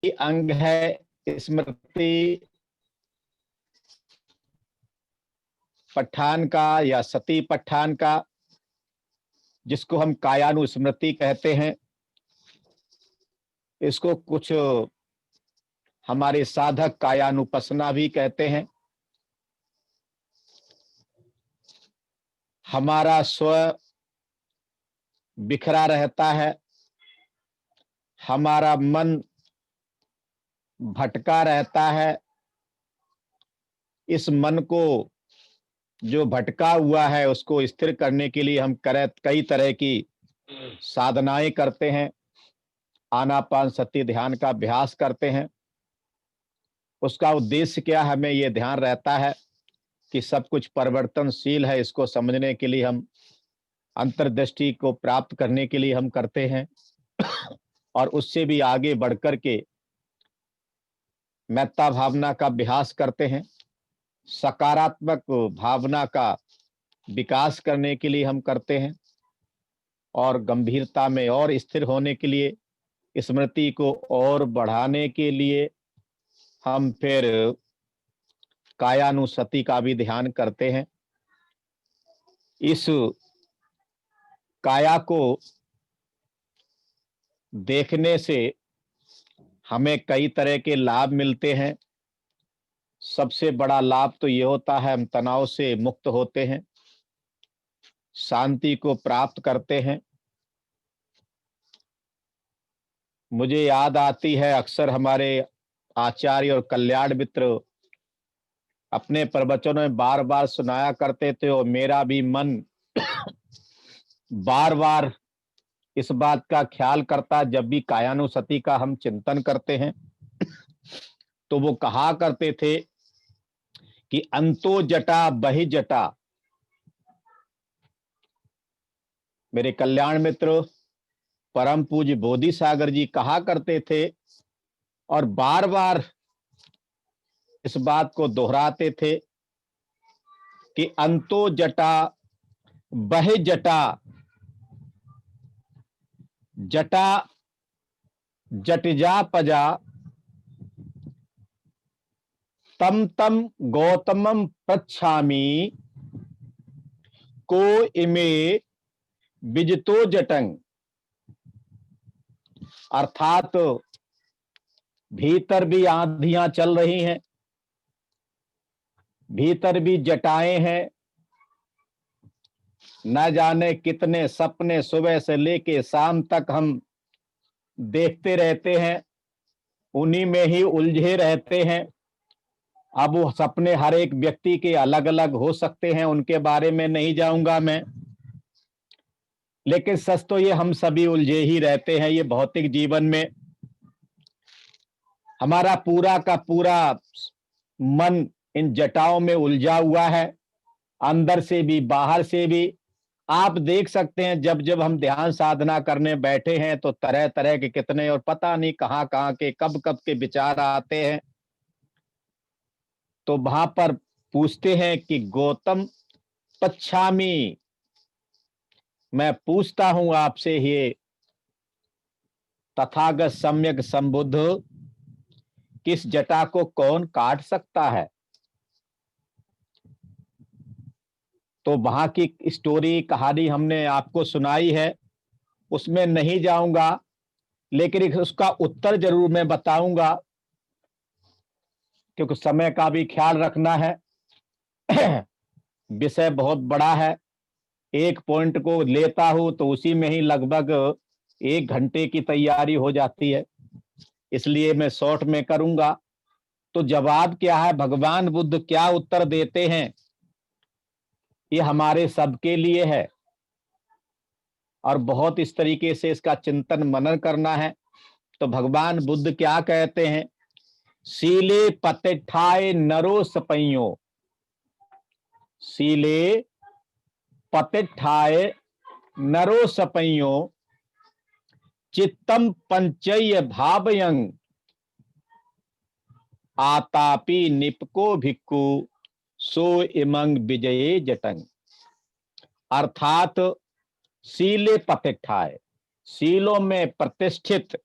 अंग है स्मृति पठान का या सती पठान का, जिसको हम कायानुस्मृति कहते हैं। इसको कुछ हमारे साधक कायानुपसना भी कहते हैं। हमारा स्व बिखरा रहता है, हमारा मन भटका रहता है। इस मन को जो भटका हुआ है उसको स्थिर करने के लिए हम कई तरह की साधनाएं करते हैं, आनापान सती ध्यान का अभ्यास करते हैं। उसका उद्देश्य क्या है, हमें यह ध्यान रहता है कि सब कुछ परिवर्तनशील है। इसको समझने के लिए हम अंतर्दृष्टि को प्राप्त करने के लिए हम करते हैं और उससे भी आगे बढ़कर के मेत्ता भावना का अभ्यास करते हैं। सकारात्मक भावना का विकास करने के लिए हम करते हैं और गंभीरता में और स्थिर होने के लिए, स्मृति को और बढ़ाने के लिए हम फिर कायानुसति का भी ध्यान करते हैं। इस काया को देखने से हमें कई तरह के लाभ मिलते हैं। सबसे बड़ा लाभ तो ये होता है, हम तनाव से मुक्त होते हैं, शांति को प्राप्त करते हैं। मुझे याद आती है, अक्सर हमारे आचार्य और कल्याण मित्र अपने प्रवचनों में बार बार सुनाया करते थे और मेरा भी मन बार बार इस बात का ख्याल करता, जब भी कायानुसति का हम चिंतन करते हैं तो वो कहा करते थे कि अंतो जटा बहि जटा। मेरे कल्याण मित्र परम पूज्य बोधि सागर जी कहा करते थे और बार बार इस बात को दोहराते थे कि अंतो जटा बहि जटा, जटा जटिजा पजा, तम तम गौतमम पृच्छामि, को इमे विजितो जटंग। अर्थात भीतर भी आंधियां चल रही हैं, भीतर भी जटाएं हैं, न जाने कितने सपने सुबह से लेके शाम तक हम देखते रहते हैं, उन्हीं में ही उलझे रहते हैं। अब वो सपने हर एक व्यक्ति के अलग अलग हो सकते हैं, उनके बारे में नहीं जाऊंगा मैं, लेकिन सच तो ये हम सभी उलझे ही रहते हैं। ये भौतिक जीवन में हमारा पूरा का पूरा मन इन जटाओं में उलझा हुआ है, अंदर से भी बाहर से भी। आप देख सकते हैं, जब जब हम ध्यान साधना करने बैठे हैं तो तरह तरह के कितने और पता नहीं कहां कहां के कब कब के विचार आते हैं। तो वहां पर पूछते हैं कि गौतम पच्छामी, मैं पूछता हूं आपसे, ये तथागत सम्यक संबुद्ध किस जटा को कौन काट सकता है। तो वहां की स्टोरी कहानी हमने आपको सुनाई है, उसमें नहीं जाऊंगा, लेकिन उसका उत्तर जरूर मैं बताऊंगा क्योंकि समय का भी ख्याल रखना है। विषय बहुत बड़ा है, एक पॉइंट को लेता हूं तो उसी में ही लगभग 1 घंटे की तैयारी हो जाती है, इसलिए मैं शॉर्ट में करूंगा। तो जवाब क्या है, भगवान बुद्ध क्या उत्तर देते हैं, ये हमारे सबके लिए है और बहुत इस तरीके से इसका चिंतन मनन करना है। तो भगवान बुद्ध क्या कहते हैं, सीले पतिठाए नरो सपइयो, सीले पतिठाए नरो सपइयो, चित्तम पंचय भावयं, आतापि निपको भिक्खु सो इमंग विजये जटंग। अर्थात सीले पतिठाए, सीलों में प्रतिष्ठित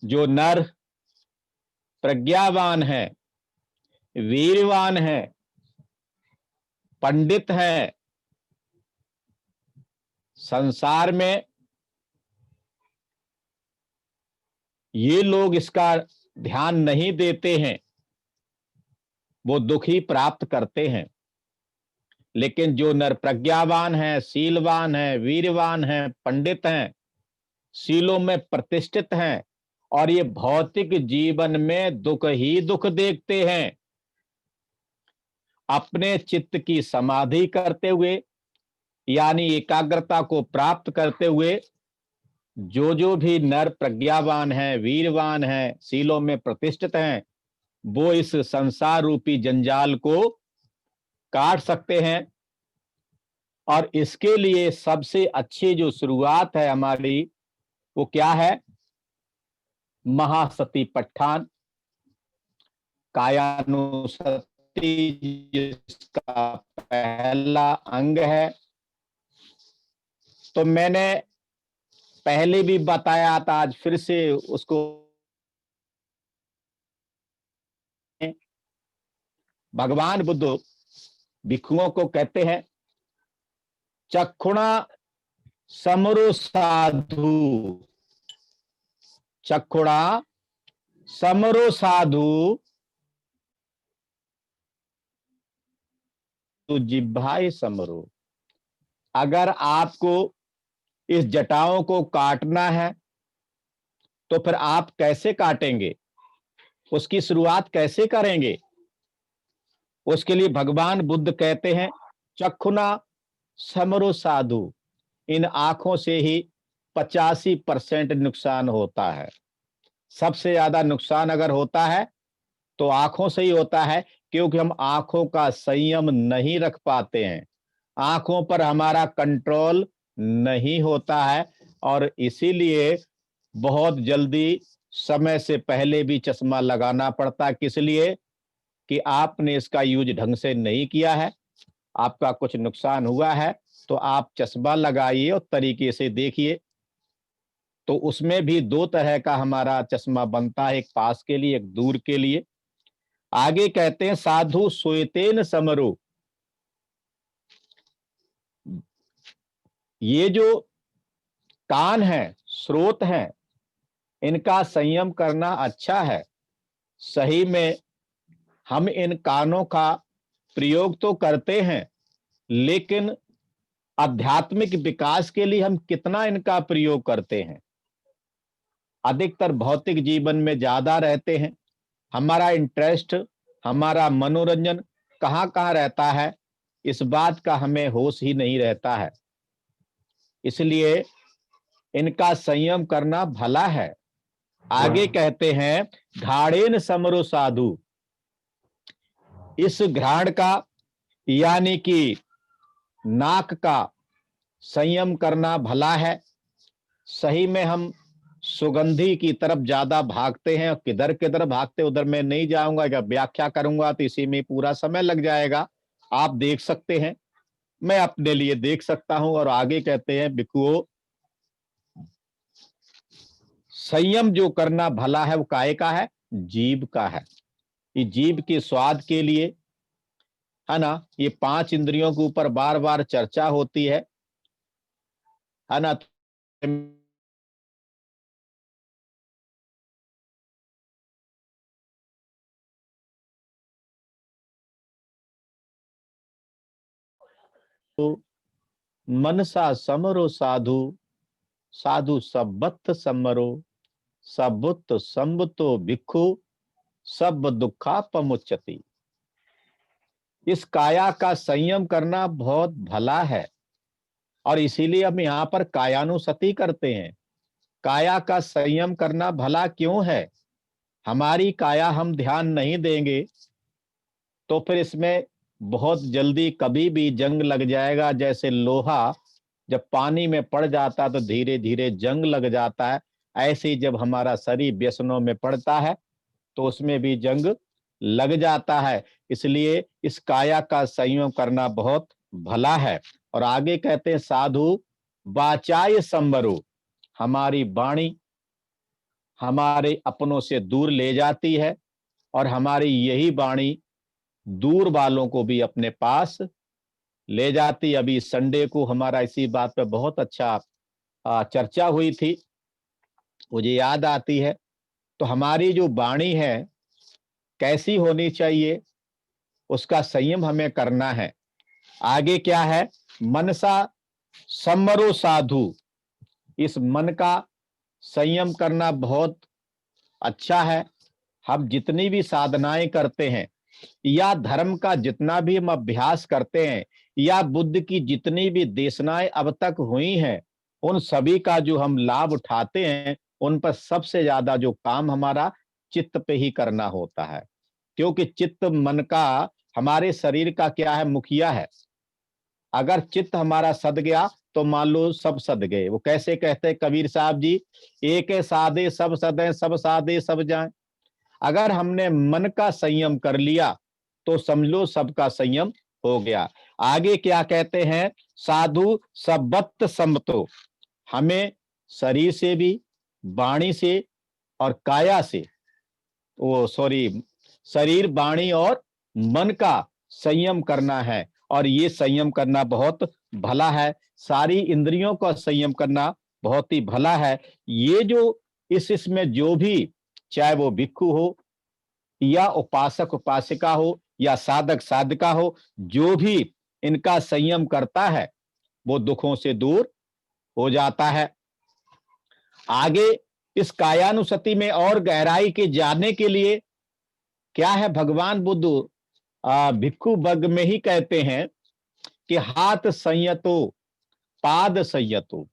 जो नर प्रज्ञावान है, वीरवान है, पंडित है, संसार में ये लोग इसका ध्यान नहीं देते हैं, वो दुख ही प्राप्त करते हैं। लेकिन जो नर प्रज्ञावान है, शीलवान है, वीरवान है, पंडित हैं, शीलों में प्रतिष्ठित हैं और ये भौतिक जीवन में दुख ही दुख देखते हैं, अपने चित्त की समाधि करते हुए यानी एकाग्रता को प्राप्त करते हुए जो भी नर प्रज्ञावान है, वीरवान है, शीलों में प्रतिष्ठित हैं, वो इस संसार रूपी जंजाल को काट सकते हैं। और इसके लिए सबसे अच्छी जो शुरुआत है हमारी, वो क्या है? महासती पट्ठान, कायानुसती जिसका पहला अंग है। तो मैंने पहले भी बताया था, आज फिर से उसको भगवान बुद्ध भिक्षुओं को कहते हैं, चक्षुणा समरो साधु, चक्षुणा समरो साधु तो जिह्वाय समरो। अगर आपको इस जटाओं को काटना है तो फिर आप कैसे काटेंगे, उसकी शुरुआत कैसे करेंगे? उसके लिए भगवान बुद्ध कहते हैं, चक्षुना समरो साधु। इन आंखों से ही 85% नुकसान होता है। सबसे ज्यादा नुकसान अगर होता है तो आंखों से ही होता है, क्योंकि हम आंखों का संयम नहीं रख पाते हैं, आंखों पर हमारा कंट्रोल नहीं होता है और इसीलिए बहुत जल्दी समय से पहले भी चश्मा लगाना पड़ता है। किस लिए? कि आपने इसका यूज ढंग से नहीं किया है, आपका कुछ नुकसान हुआ है, तो आप चश्मा लगाइए और तरीके से देखिए। तो उसमें भी दो तरह का हमारा चश्मा बनता है, एक पास के लिए, एक दूर के लिए। आगे कहते हैं, साधु सोयतेन समरो। ये जो कान है, स्रोत है, इनका संयम करना अच्छा है। सही में हम इन कानों का प्रयोग तो करते हैं, लेकिन आध्यात्मिक विकास के लिए हम कितना इनका प्रयोग करते हैं? अधिकतर भौतिक जीवन में ज्यादा रहते हैं। हमारा इंटरेस्ट, हमारा मनोरंजन कहाँ कहाँ रहता है, इस बात का हमें होश ही नहीं रहता है। इसलिए इनका संयम करना भला है। आगे कहते हैं, घाड़ेन समरो साधु। इस घ्राण का यानी कि नाक का संयम करना भला है। सही में हम सुगंधी की तरफ ज्यादा भागते हैं, और किधर किधर भागते उधर मैं नहीं जाऊंगा, जब व्याख्या करूंगा तो इसी में पूरा समय लग जाएगा। आप देख सकते हैं, मैं अपने लिए देख सकता हूं। और आगे कहते हैं, भिक्षुओं, संयम जो करना भला है वो काहे का है? जीभ का है। ये जीभ के स्वाद के लिए है ना, ये 5 इंद्रियों के ऊपर बार बार चर्चा होती है ना। तो मनसा समरो साधु, साधु सब्बत समरो, सबुत संबतो भिक्षु, सब दुखापमुच्यति। इस काया का संयम करना बहुत भला है, और इसीलिए हम यहां पर कायानुसति करते हैं। काया का संयम करना भला क्यों है? हमारी काया हम ध्यान नहीं देंगे तो फिर इसमें बहुत जल्दी कभी भी जंग लग जाएगा। जैसे लोहा जब पानी में पड़ जाता है तो धीरे धीरे जंग लग जाता है, ऐसे ही जब हमारा शरीर व्यसनों में पड़ता है तो उसमें भी जंग लग जाता है। इसलिए इस काया का संयम करना बहुत भला है। और आगे कहते हैं, साधु वाचाय संवरो। हमारी वाणी, हमारे अपनों से दूर ले जाती है और हमारी यही वाणी दूर वालों को भी अपने पास ले जाती। अभी संडे को हमारा इसी बात पे बहुत अच्छा चर्चा हुई थी, मुझे याद आती है। तो हमारी जो वाणी है कैसी होनी चाहिए, उसका संयम हमें करना है। आगे क्या है, मनसा समरो साधु, इस मन का संयम करना बहुत अच्छा है। हम जितनी भी साधनाएं करते हैं या धर्म का जितना भी हम अभ्यास करते हैं या बुद्ध की जितनी भी देशनाएं अब तक हुई हैं, उन सभी का जो हम लाभ उठाते हैं, उन पर सबसे ज्यादा जो काम हमारा चित्त पे ही करना होता है। क्योंकि चित्त मन का, हमारे शरीर का क्या है, मुखिया है। अगर चित्त हमारा सद गया तो मान लो सब सद गए। वो कैसे कहते हैं कबीर साहब जी, एक साधे सब सदें, सब साधे सब जाएं। अगर हमने मन का संयम कर लिया तो समझ लो सबका संयम हो गया। आगे क्या कहते हैं, साधु सबत समतो, हमें शरीर से भी, वाणी से और काया से, वो सॉरी, शरीर, वाणी और मन का संयम करना है। और ये संयम करना बहुत भला है, सारी इंद्रियों का संयम करना बहुत ही भला है। ये जो इसमें जो भी, चाहे वो भिक्षु हो या उपासक उपासिका हो या साधक साधिका हो, जो भी इनका संयम करता है वो दुखों से दूर हो जाता है। आगे इस कायानुसति में और गहराई के जानने के लिए क्या है, भगवान बुद्ध भिक्षु वर्ग में ही कहते हैं कि हाथ संयतो पाद संयतो,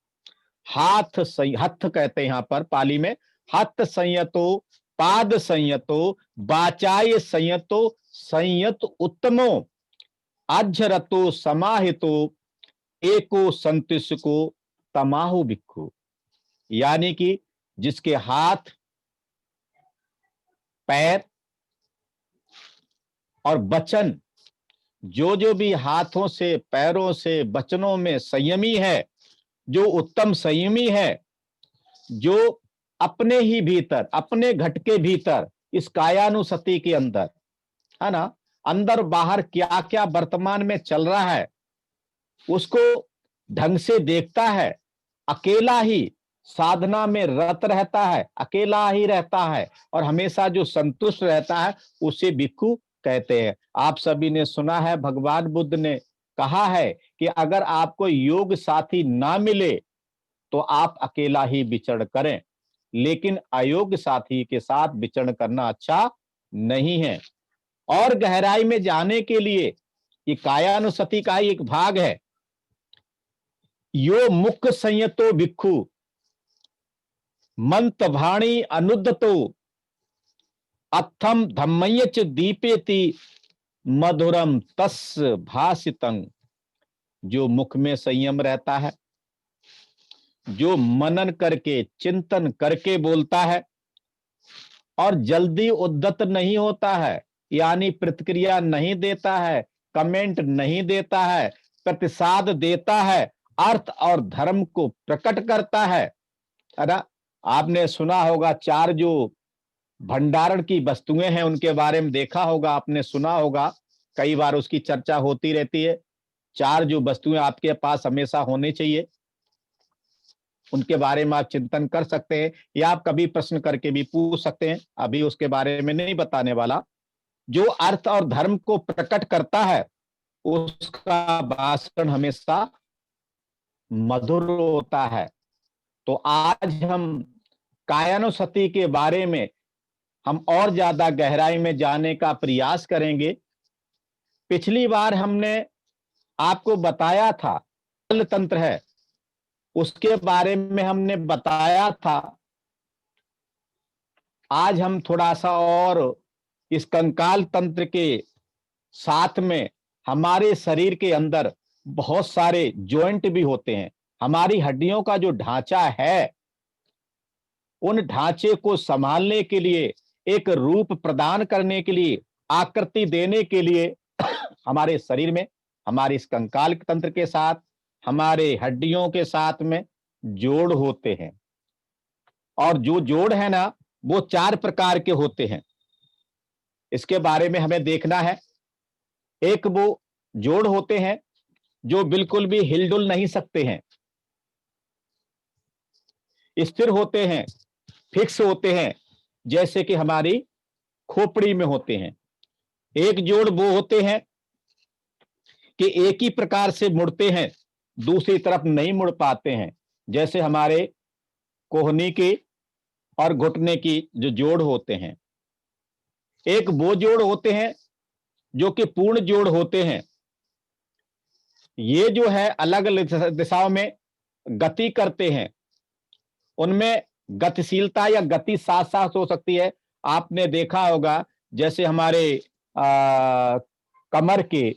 हथ कहते हैं यहां पर पाली में, हथ संयतो पाद संयतो वाचाय संयतो संयत उत्तमो अज्झरतो समाहितो एको संतिष्को तमाहु भिक्षु। यानी कि जिसके हाथ, पैर और वचन, जो जो भी हाथों से, पैरों से, वचनों में संयमी है, जो उत्तम संयमी है, जो अपने ही भीतर, अपने घट के भीतर, इस कायानुसति के अंदर, है ना, अंदर बाहर क्या क्या वर्तमान में चल रहा है उसको ढंग से देखता है, अकेला ही साधना में रत रहता है, अकेला ही रहता है और हमेशा जो संतुष्ट रहता है, उसे भिक्षु कहते हैं। आप सभी ने सुना है, भगवान बुद्ध ने कहा है कि अगर आपको योग साथी ना मिले तो आप अकेला ही विचरण करें, लेकिन अयोग्य साथी के साथ विचरण करना अच्छा नहीं है। और गहराई में जाने के लिए ये कायानुसति का ही एक भाग है। यो मुख संयतो भिक्षु मंत भाणी अनुद्धतो अथम धम्मयच दीपेति मधुरम तस् भासितं, जो मुख में संयम रहता है, जो मनन करके, चिंतन करके बोलता है और जल्दी उद्धत नहीं होता है, यानी प्रतिक्रिया नहीं देता है, कमेंट नहीं देता है, प्रतिसाद देता है, अर्थ और धर्म को प्रकट करता है ना। आपने सुना होगा चार जो भंडारण की वस्तुएं हैं उनके बारे में देखा होगा, आपने सुना होगा, कई बार उसकी चर्चा होती रहती है। चार जो वस्तुएं आपके पास हमेशा होनी चाहिए, उनके बारे में आप चिंतन कर सकते हैं या आप कभी प्रश्न करके भी पूछ सकते हैं, अभी उसके बारे में नहीं बताने वाला। जो अर्थ और धर्म को प्रकट करता है उसका भाषण हमेशा मधुर होता है। तो आज हम कायानुसति के बारे में हम और ज्यादा गहराई में जाने का प्रयास करेंगे। पिछली बार हमने आपको बताया था तंत्र है, उसके बारे में हमने बताया था। आज हम थोड़ा सा और इस कंकाल तंत्र के साथ में, हमारे शरीर के अंदर बहुत सारे जॉइंट भी होते हैं, हमारी हड्डियों का जो ढांचा है, उन ढांचे को संभालने के लिए, एक रूप प्रदान करने के लिए, आकृति देने के लिए हमारे शरीर में, हमारे इस कंकाल तंत्र के साथ, हमारे हड्डियों के साथ में जोड़ होते हैं। और जो जोड़ है ना वो 4 प्रकार के होते हैं। इसके बारे में हमें देखना है। एक वो जोड़ होते हैं जो बिल्कुल भी हिलडुल नहीं सकते हैं, स्थिर होते हैं, फिक्स होते हैं, जैसे कि हमारी खोपड़ी में होते हैं। एक जोड़ वो होते हैं कि एक ही प्रकार से मुड़ते हैं, दूसरी तरफ नहीं मुड़ पाते हैं, जैसे हमारे कोहनी के और घुटने की जो जोड़ होते हैं। एक वो जोड़ होते हैं जो कि पूर्ण जोड़ होते हैं। ये जो है अलग अलग दिशाओं में गति करते हैं, उनमें गतिशीलता या गति साथ साथ हो सकती है। आपने देखा होगा जैसे हमारे कमर के,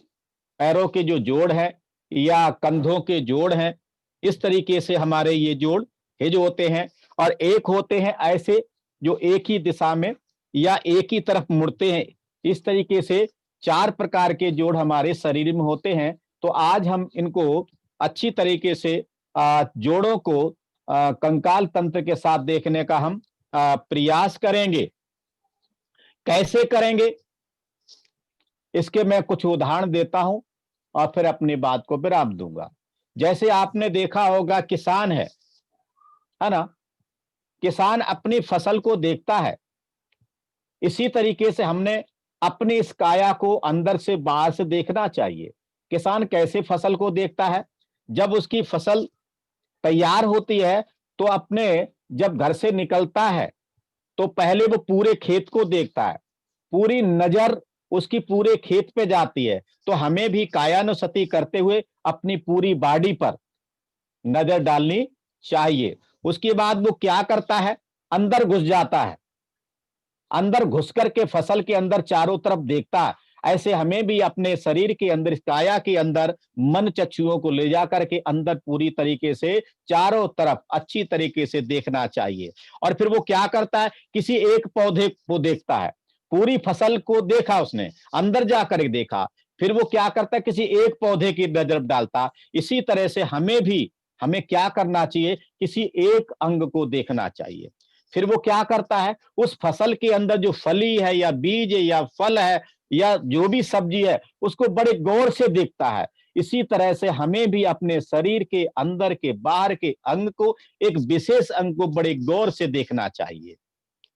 पैरों के जो जोड़ है या कंधों के जोड़ हैं, इस तरीके से हमारे ये जोड़ हिज होते हैं। और एक होते हैं ऐसे जो एक ही दिशा में या एक ही तरफ मुड़ते हैं। इस तरीके से 4 प्रकार के जोड़ हमारे शरीर में होते हैं। तो आज हम इनको अच्छी तरीके से जोड़ों को कंकाल तंत्र के साथ देखने का हम प्रयास करेंगे। कैसे करेंगे इसके मैं कुछ उदाहरण देता हूं और फिर अपनी बात को विराम दूंगा। जैसे आपने देखा होगा किसान है ना, किसान अपनी फसल को देखता है। इसी तरीके से हमने अपनी इस काया को अंदर से बाहर से देखना चाहिए। किसान कैसे फसल को देखता है? जब उसकी फसल तैयार होती है तो अपने जब घर से निकलता है तो पहले वो पूरे खेत को देखता है, पूरी नजर उसकी पूरे खेत पे जाती है। तो हमें भी कायानुसति करते हुए अपनी पूरी बॉडी पर नजर डालनी चाहिए। उसके बाद वो क्या करता है, अंदर घुस जाता है, अंदर घुस करके फसल के अंदर चारों तरफ देखता है। ऐसे हमें भी अपने शरीर के अंदर, काया के अंदर मन चक्षुओं को ले जाकर के अंदर पूरी तरीके से चारों तरफ अच्छी तरीके से देखना चाहिए। और फिर वो क्या करता है, किसी एक पौधे को देखता है। पूरी फसल को देखा उसने, अंदर जाकर देखा, फिर वो क्या करता है, किसी एक पौधे की नजर डालता। इसी तरह से हमें क्या करना चाहिए, किसी एक अंग को देखना चाहिए। फिर वो क्या करता है, उस फसल के अंदर जो फली है या बीज है या फल है या जो भी सब्जी है उसको बड़े गौर से देखता है। इसी तरह से हमें भी अपने शरीर के अंदर के बाहर के अंग को, एक विशेष अंग को बड़े गौर से देखना चाहिए,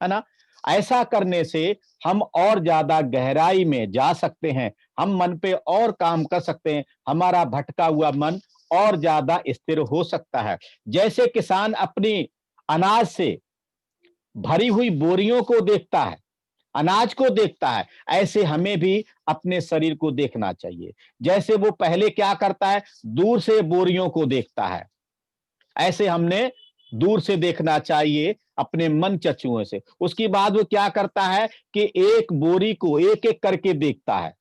है ना। ऐसा करने से हम और ज्यादा गहराई में जा सकते हैं, हम मन पे और काम कर सकते हैं, हमारा भटका हुआ मन और ज्यादा स्थिर हो सकता है। जैसे किसान अपनी अनाज से भरी हुई बोरियों को देखता है, अनाज को देखता है, ऐसे हमें भी अपने शरीर को देखना चाहिए। जैसे वो पहले क्या करता है, दूर से बोरियों को देखता है, ऐसे हमने दूर से देखना चाहिए अपने मन चक्षुओं से। उसके बाद वो क्या करता है कि एक बोरी को एक एक करके देखता है,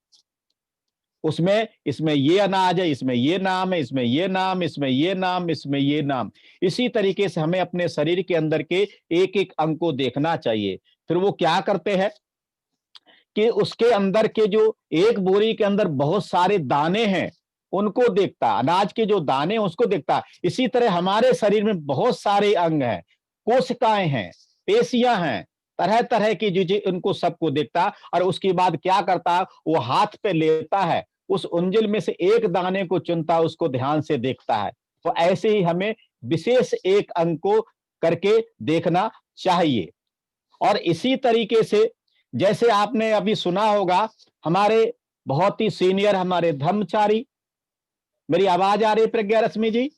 उसमें इसमें ये अनाज है, इसमें ये नाम है, इसमें ये नाम, इसमें ये नाम, इसमें ये नाम। इसी तरीके से हमें अपने शरीर के अंदर के एक एक अंग को देखना चाहिए। फिर वो क्या करते हैं कि उसके अंदर के जो एक बोरी के अंदर बहुत सारे दाने हैं उनको देखता, अनाज के जो दाने उसको देखता। इसी तरह हमारे शरीर में बहुत सारे अंग हैं, कोशिकाएं हैं, पेशियां हैं, तरह तरह की जो उनको सबको देखता। और उसके बाद क्या करता, वो हाथ पे लेता है, उस उंजल में से एक दाने को चुनता, उसको ध्यान से देखता है। तो ऐसे ही हमें विशेष एक अंग को करके देखना चाहिए। और इसी तरीके से जैसे आपने अभी सुना होगा, हमारे बहुत ही सीनियर हमारे धर्मचारी, मेरी आवाज आ रही है प्रज्ञा रश्मि जी?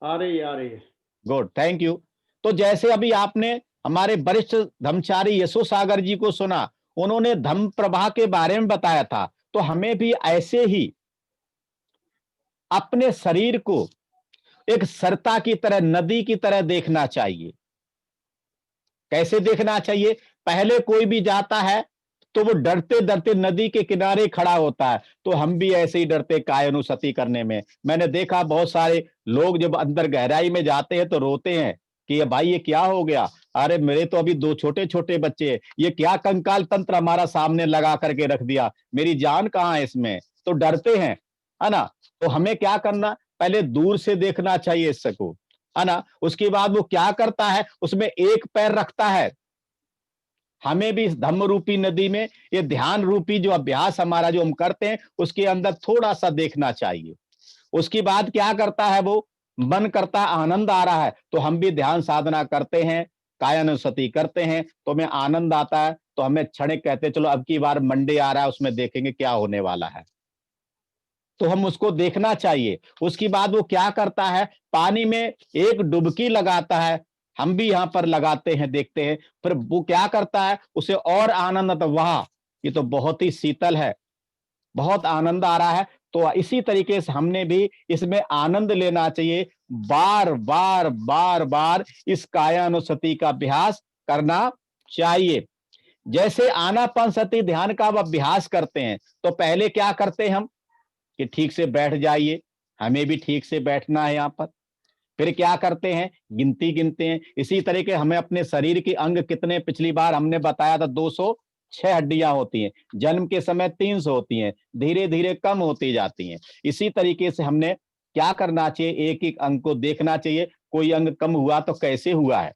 आ रही है। Good, thank you. तो जैसे अभी आपने हमारे वरिष्ठ धर्मचारी यशो सागर जी को सुना, उन्होंने धम्म प्रभा के बारे में बताया था। तो हमें भी ऐसे ही अपने शरीर को एक सरता की तरह, नदी की तरह देखना चाहिए। कैसे देखना चाहिए, पहले कोई भी जाता है तो वो डरते डरते नदी के किनारे खड़ा होता है, तो हम भी ऐसे ही डरते कायानुसति करने में। मैंने देखा बहुत सारे लोग जब अंदर गहराई में जाते हैं तो रोते हैं कि ये भाई ये क्या हो गया, अरे मेरे तो अभी 2 छोटे छोटे बच्चे हैं, ये क्या कंकाल तंत्र हमारा सामने लगा करके रख दिया, मेरी जान कहाँ है इसमें, तो डरते हैं, है ना। तो हमें क्या करना, पहले दूर से देखना चाहिए इसको, है ना। उसके बाद वो क्या करता है, उसमें एक पैर रखता है। हमें भी इस धम्म रूपी नदी में ये ध्यान रूपी जो अभ्यास हमारा जो हम करते हैं उसके अंदर थोड़ा सा देखना चाहिए। उसके बाद क्या करता है वो, मन करता है आनंद आ रहा है तो हम भी ध्यान साधना करते हैं, कायानुसति करते हैं तो हमें आनंद आता है, तो हमें क्षणिक कहते हैं चलो अब की बार मंडे आ रहा है उसमें देखेंगे क्या होने वाला है, तो हम उसको देखना चाहिए। उसके बाद वो क्या करता है, पानी में एक डुबकी लगाता है, हम भी यहां पर लगाते हैं, देखते हैं। फिर वो क्या करता है, उसे और आनंद आता, वाह ये तो बहुत ही शीतल है, बहुत आनंद आ रहा है। तो इसी तरीके से हमने भी इसमें आनंद लेना चाहिए, बार बार बार बार इस कायानुसति का अभ्यास करना चाहिए। जैसे आनापानसति ध्यान का अब अभ्यास करते हैं तो पहले क्या करते हैं हम, कि ठीक से बैठ जाइए, हमें भी ठीक से बैठना है यहाँ पर। फिर क्या करते हैं, गिनती गिनते हैं। इसी तरह के हमें अपने शरीर के अंग कितने, पिछली बार हमने बताया था 206 हड्डियां होती हैं, जन्म के समय 300 होती हैं, धीरे धीरे कम होती जाती हैं। इसी तरीके से हमने क्या करना चाहिए, एक एक अंग को देखना चाहिए, कोई अंग कम हुआ तो कैसे हुआ है।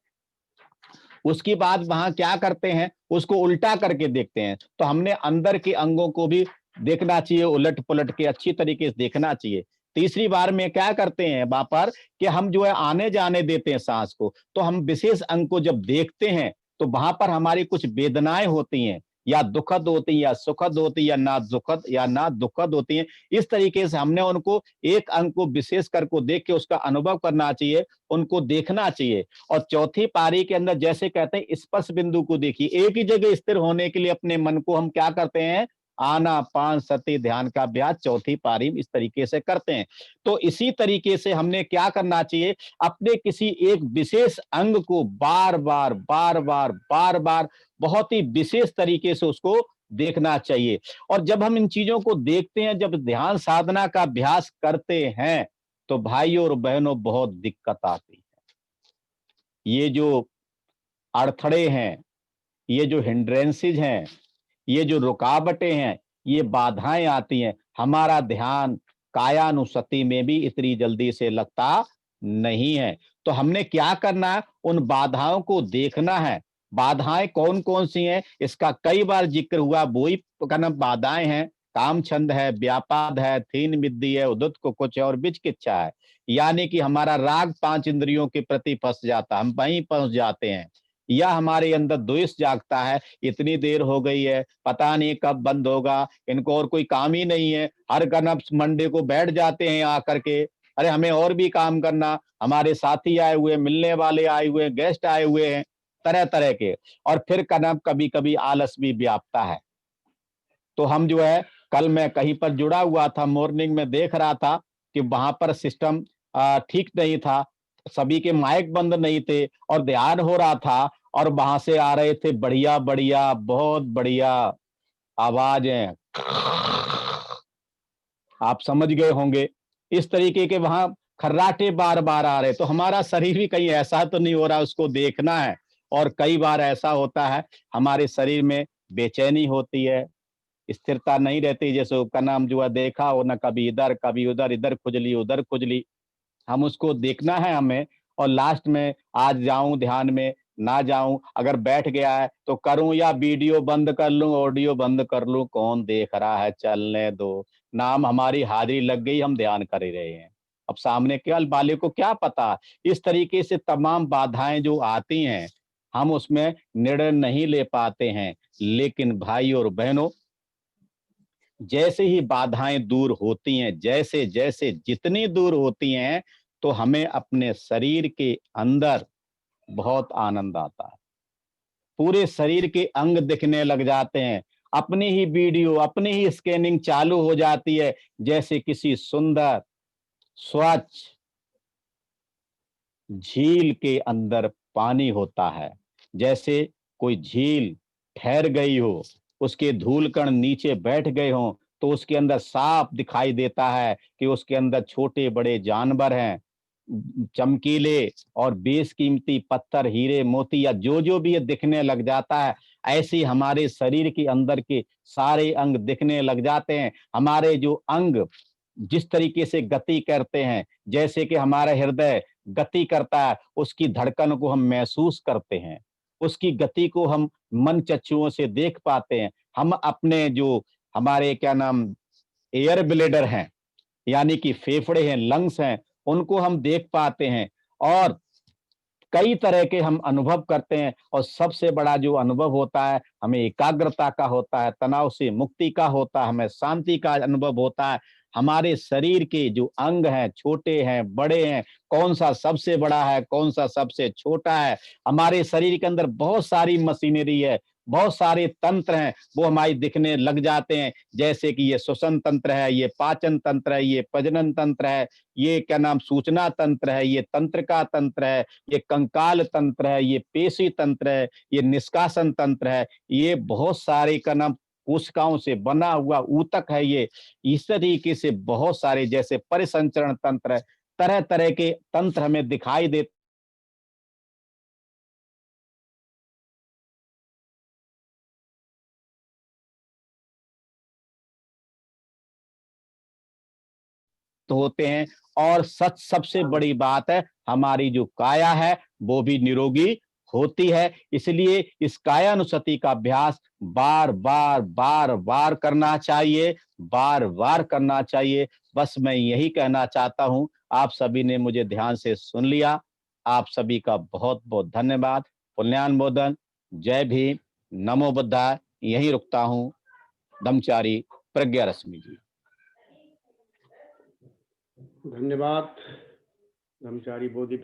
उसके बाद वहां क्या करते हैं, उसको उल्टा करके देखते हैं, तो हमने अंदर के अंगों को भी देखना चाहिए, उलट पुलट के अच्छी तरीके से देखना चाहिए। तीसरी बार में क्या करते हैं वहां पर, कि हम जो है आने जाने देते हैं सांस को, तो हम विशेष अंग को जब देखते हैं तो वहां पर हमारी कुछ वेदनाएं होती हैं, या दुखद होती है या सुखद होती है या ना दुखद होती है। इस तरीके से हमने उनको एक अंग को विशेष कर को देख के उसका अनुभव करना चाहिए, उनको देखना चाहिए। और चौथी पारी के अंदर जैसे कहते हैं स्पर्श बिंदु को देखिए, एक ही जगह स्थिर होने के लिए अपने मन को हम क्या करते हैं, आनापानसति ध्यान का अभ्यास चौथी पारी में इस तरीके से करते हैं। तो इसी तरीके से हमने क्या करना चाहिए, अपने किसी एक विशेष अंग को बार बार बार बार बार बार बहुत ही विशेष तरीके से उसको देखना चाहिए। और जब हम इन चीजों को देखते हैं, जब ध्यान साधना का अभ्यास करते हैं, तो भाइयों और बहनों बहुत दिक्कत आती है। ये जो अड़थड़े हैं, ये जो हिंड्रेंसेज हैं, ये जो रुकावटें हैं, ये बाधाएं आती हैं, हमारा ध्यान कायानुसति में भी इतनी जल्दी से लगता नहीं है। तो हमने क्या करना है, उन बाधाओं को देखना है। बाधाएं कौन कौन सी हैं, इसका कई बार जिक्र हुआ, वही बाधाएं हैं, काम छंद है, व्यापाद है, थीन मिद्दी है, उदुत कुकुच है और विचिकिच्छा है। यानी कि हमारा राग 5 इंद्रियों के प्रति फंस जाता, हम वहीं पहुंच जाते हैं। या हमारे अंदर द्वेष जागता है, इतनी देर हो गई है, पता नहीं कब बंद होगा, इनको और कोई काम ही नहीं है, हर गनप मंडे को बैठ जाते हैं आकर के, अरे हमें और भी काम करना, हमारे साथी आए हुए, मिलने वाले आए हुए, गेस्ट आए हुए हैं, तरह तरह के। और फिर कनप कभी कभी आलस भी व्यापता है। तो हम जो है, कल मैं कहीं पर जुड़ा हुआ था, मॉर्निंग में देख रहा था कि वहां पर सिस्टम ठीक नहीं था, सभी के माइक बंद नहीं थे और ध्यान हो रहा था, और वहां से आ रहे थे बढ़िया बढ़िया बहुत बढ़िया आवाजें, आप समझ गए होंगे। इस तरीके के वहां खर्राटे बार बार आ रहे, तो हमारा शरीर भी कहीं ऐसा तो नहीं हो रहा, उसको देखना है। और कई बार ऐसा होता है, हमारे शरीर में बेचैनी होती है, स्थिरता नहीं रहती, जैसे उसका नाम जो है देखा हो ना, कभी इधर कभी उधर, इधर खुजली उधर खुजली, हम उसको देखना है हमें। और लास्ट में आज जाऊं ध्यान में, ना जाऊं, अगर बैठ गया है तो करूं या वीडियो बंद कर लूं, ऑडियो बंद कर लूं, कौन देख रहा है, चलने दो, नाम हमारी हाजिरी लग गई, हम ध्यान कर ही रहे हैं, अब सामने के वाले को क्या पता। इस तरीके से तमाम बाधाएं जो आती हैं, हम उसमें निर्णय नहीं ले पाते हैं। लेकिन भाई और बहनों, जैसे ही बाधाएं दूर होती हैं, जैसे जैसे जितनी दूर होती हैं, तो हमें अपने शरीर के अंदर बहुत आनंद आता है, पूरे शरीर के अंग दिखने लग जाते हैं, अपनी ही वीडियो, अपनी ही स्कैनिंग चालू हो जाती है, जैसे किसी सुंदर स्वच्छ झील के अंदर पानी होता है, जैसे कोई झील ठहर गई हो, उसके धूल कण नीचे बैठ गए हों, तो उसके अंदर साफ दिखाई देता है कि उसके अंदर छोटे बड़े जानवर हैं, चमकीले और बेशकीमती पत्थर, हीरे मोती या जो जो भी ये दिखने लग जाता है। ऐसे ही हमारे शरीर के अंदर के सारे अंग दिखने लग जाते हैं। हमारे जो अंग जिस तरीके से गति करते हैं, जैसे कि हमारा हृदय गति करता है, उसकी धड़कन को हम महसूस करते हैं, उसकी गति को हम मन चक्षुओं से देख पाते हैं। हम अपने जो हमारे क्या नाम एयर ब्लेडर हैं, यानी कि फेफड़े हैं, लंग्स हैं, उनको हम देख पाते हैं और कई तरह के हम अनुभव करते हैं और सबसे बड़ा जो अनुभव होता है, हमें एकाग्रता का होता है, तनाव से मुक्ति का होता है, हमें शांति का अनुभव होता है। हमारे शरीर के जो अंग हैं, छोटे हैं, बड़े हैं, कौन-सा सबसे बड़ा है, कौन-सा सबसे छोटा है। हमारे शरीर के अंदर बहुत सारी मशीनरी है, बहुत सारे तंत्र हैं, वो हमारी दिखने लग जाते हैं। जैसे कि ये श्वसन तंत्र है, ये पाचन तंत्र है, ये प्रजनन तंत्र है, ये क्या नाम सूचना तंत्र है, ये तंत्रिका तंत्र है, ये कंकाल तंत्र है, ये पेशी तंत्र है, ये निष्कासन तंत्र है, ये बहुत सारे का नाम कोशिकाओं से बना हुआ ऊतक है ये। इस तरीके से बहुत सारे जैसे परिसंचरण तंत्र है, तरह-तरह के तंत्र हमें दिखाई देते होते हैं और सच सबसे हाँ, बड़ी बात है, हमारी जो काया है, वो भी निरोगी होती है। इसलिए इस कायानुसति का अभ्यास बार-बार, बार-बार करना चाहिए, बार-बार करना चाहिए। बस मैं यही कहना चाहता हूँ, आप सभी ने मुझे ध्यान से सुन लिया। आप सभी का बहुत-बहुत धन्यवाद। पुण्यान मोदन, जय भीम, नमो बुद्धाय। यहीं रुकता हूँ। ब्रह्मचारी प्रज्ञा रश्मि जी। धन्यवाद ब्रह्मचारी बोधि